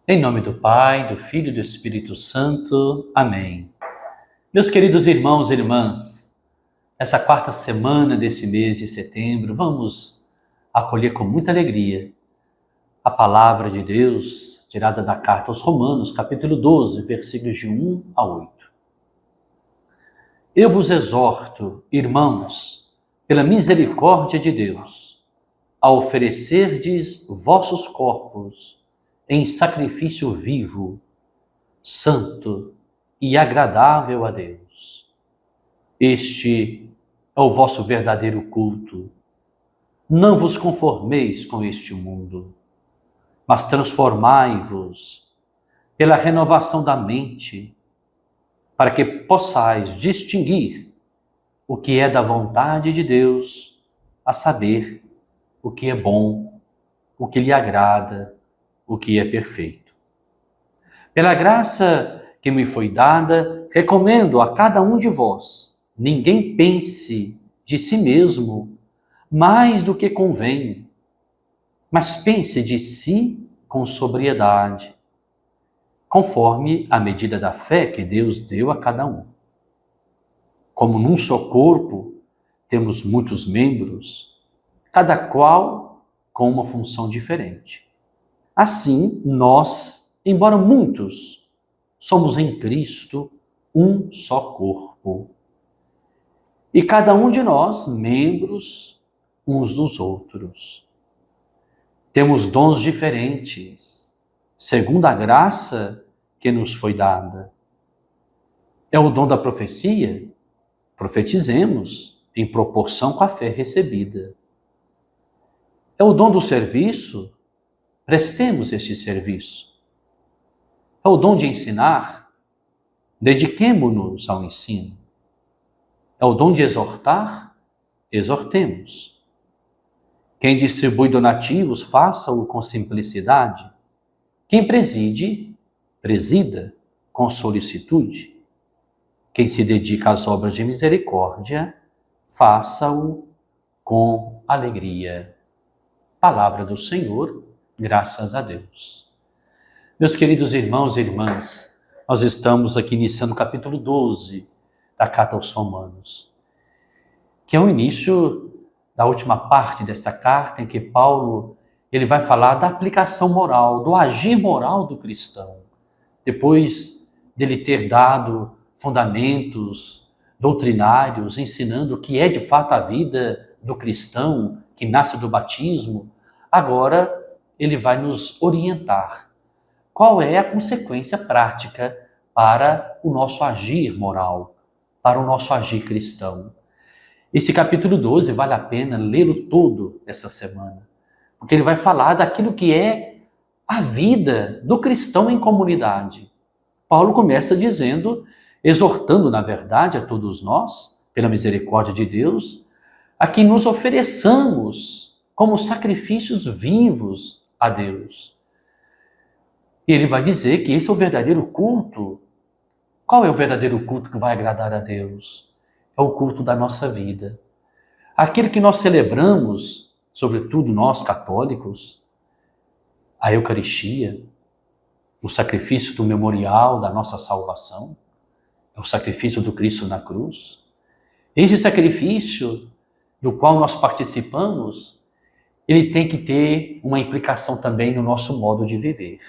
Em nome do Pai, do Filho e do Espírito Santo. Amém. Meus queridos irmãos e irmãs, essa quarta semana desse mês de setembro, vamos acolher com muita alegria a palavra de Deus, tirada da carta aos Romanos, capítulo 12, versículos de 1 a 8. Eu vos exorto, irmãos, pela misericórdia de Deus, a oferecerdes vossos corpos em sacrifício vivo, santo e agradável a Deus. Este é o vosso verdadeiro culto. Não vos conformeis com este mundo, mas transformai-vos pela renovação da mente, para que possais distinguir o que é da vontade de Deus, a saber, o que é bom, o que lhe agrada, o que é perfeito. Pela graça que me foi dada, recomendo a cada um de vós, ninguém pense de si mesmo mais do que convém, mas pense de si com sobriedade, conforme a medida da fé que Deus deu a cada um. Como num só corpo temos muitos membros, cada qual com uma função diferente. Assim, nós, embora muitos, somos em Cristo um só corpo. E cada um de nós, membros uns dos outros. Temos dons diferentes, segundo a graça que nos foi dada. É o dom da profecia? Profetizemos em proporção com a fé recebida. É o dom do serviço? Prestemos este serviço. É o dom de ensinar? Dediquemo-nos ao ensino. É o dom de exortar? Exortemos. Quem distribui donativos, faça-o com simplicidade. Quem preside, presida com solicitude. Quem se dedica às obras de misericórdia, faça-o com alegria. Palavra do Senhor. Graças a Deus. Meus queridos irmãos e irmãs, nós estamos aqui iniciando o capítulo 12 da Carta aos Romanos, que é o início da última parte desta carta em que Paulo ele vai falar da aplicação moral, do agir moral do cristão. Depois dele ter dado fundamentos doutrinários, ensinando o que é de fato a vida do cristão, que nasce do batismo, agora ele vai nos orientar. Qual é a consequência prática para o nosso agir moral, para o nosso agir cristão? Esse capítulo 12 vale a pena lê-lo todo essa semana, porque ele vai falar daquilo que é a vida do cristão em comunidade. Paulo começa dizendo, exortando, na verdade, a todos nós, pela misericórdia de Deus, a que nos ofereçamos como sacrifícios vivos a Deus. E ele vai dizer que esse é o verdadeiro culto. Qual é o verdadeiro culto que vai agradar a Deus? É o culto da nossa vida. Aquele que nós celebramos, sobretudo nós católicos, a Eucaristia, o sacrifício do memorial da nossa salvação, é o sacrifício do Cristo na cruz. Esse sacrifício do qual nós participamos, ele tem que ter uma implicação também no nosso modo de viver.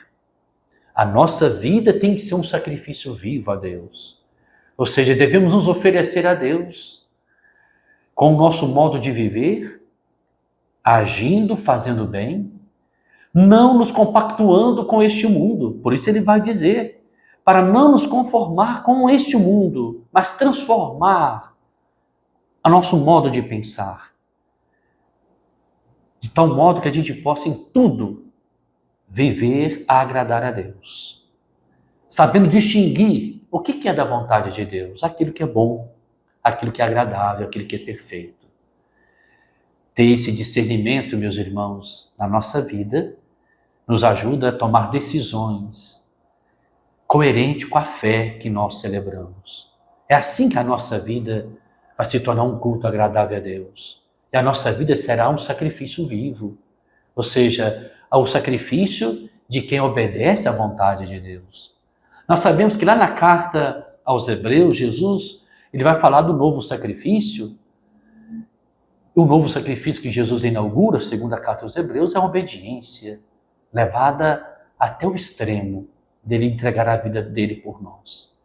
A nossa vida tem que ser um sacrifício vivo a Deus. Ou seja, devemos nos oferecer a Deus com o nosso modo de viver, agindo, fazendo bem, não nos compactuando com este mundo. Por isso ele vai dizer, para não nos conformar com este mundo, mas transformar o nosso modo de pensar. De tal modo que a gente possa em tudo viver a agradar a Deus. Sabendo distinguir o que é da vontade de Deus, aquilo que é bom, aquilo que é agradável, aquilo que é perfeito. Ter esse discernimento, meus irmãos, na nossa vida, nos ajuda a tomar decisões coerentes com a fé que nós celebramos. É assim que a nossa vida vai se tornar um culto agradável a Deus. E a nossa vida será um sacrifício vivo. Ou seja, o sacrifício de quem obedece à vontade de Deus. Nós sabemos que lá na carta aos Hebreus, Jesus ele vai falar do novo sacrifício. O novo sacrifício que Jesus inaugura, segundo a carta aos Hebreus, é a obediência, levada até o extremo dele entregar a vida dele por nós.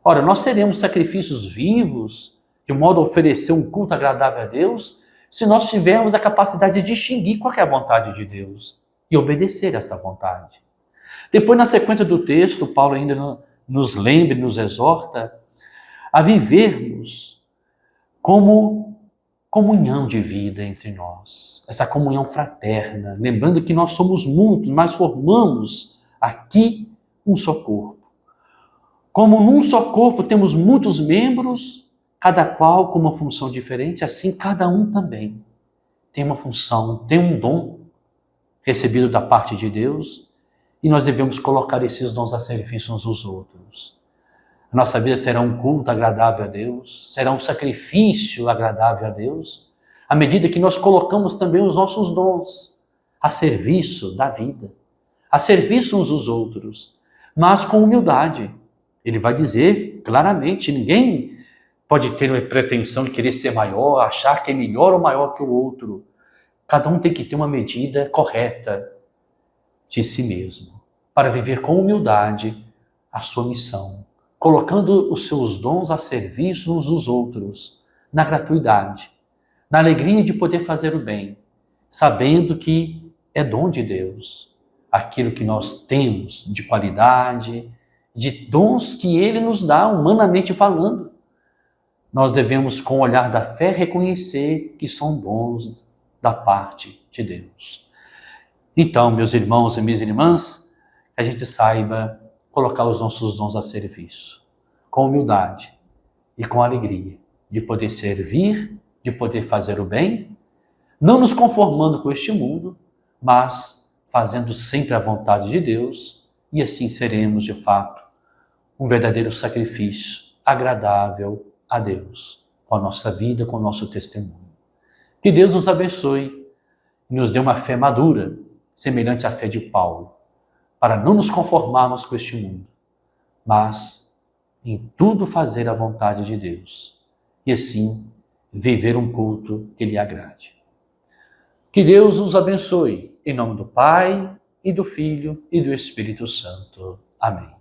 Ora, nós seremos sacrifícios vivos, de modo a oferecer um culto agradável a Deus, se nós tivermos a capacidade de distinguir qual é a vontade de Deus e obedecer essa vontade. Depois, na sequência do texto, Paulo ainda nos lembra, nos exorta a vivermos como comunhão de vida entre nós, essa comunhão fraterna, lembrando que nós somos muitos, mas formamos aqui um só corpo. Como num só corpo temos muitos membros, cada qual com uma função diferente, assim cada um também tem uma função, tem um dom recebido da parte de Deus, e nós devemos colocar esses dons a serviço uns dos outros. A nossa vida será um culto agradável a Deus, será um sacrifício agradável a Deus, à medida que nós colocamos também os nossos dons a serviço da vida, a serviço uns dos outros, mas com humildade. Ele vai dizer claramente, ninguém pode ter uma pretensão de querer ser maior, achar que é melhor ou maior que o outro. Cada um tem que ter uma medida correta de si mesmo, para viver com humildade a sua missão, colocando os seus dons a serviço uns dos outros, na gratuidade, na alegria de poder fazer o bem, sabendo que é dom de Deus, aquilo que nós temos de qualidade, de dons que Ele nos dá, humanamente falando. Nós devemos, com o olhar da fé, reconhecer que são dons da parte de Deus. Então, meus irmãos e minhas irmãs, que a gente saiba colocar os nossos dons a serviço, com humildade e com alegria, de poder servir, de poder fazer o bem, não nos conformando com este mundo, mas fazendo sempre a vontade de Deus, e assim seremos, de fato, um verdadeiro sacrifício agradável a Deus, com a nossa vida, com o nosso testemunho. Que Deus nos abençoe e nos dê uma fé madura, semelhante à fé de Paulo, para não nos conformarmos com este mundo, mas em tudo fazer a vontade de Deus e assim viver um culto que lhe agrade. Que Deus os abençoe, em nome do Pai, e do Filho, e do Espírito Santo. Amém.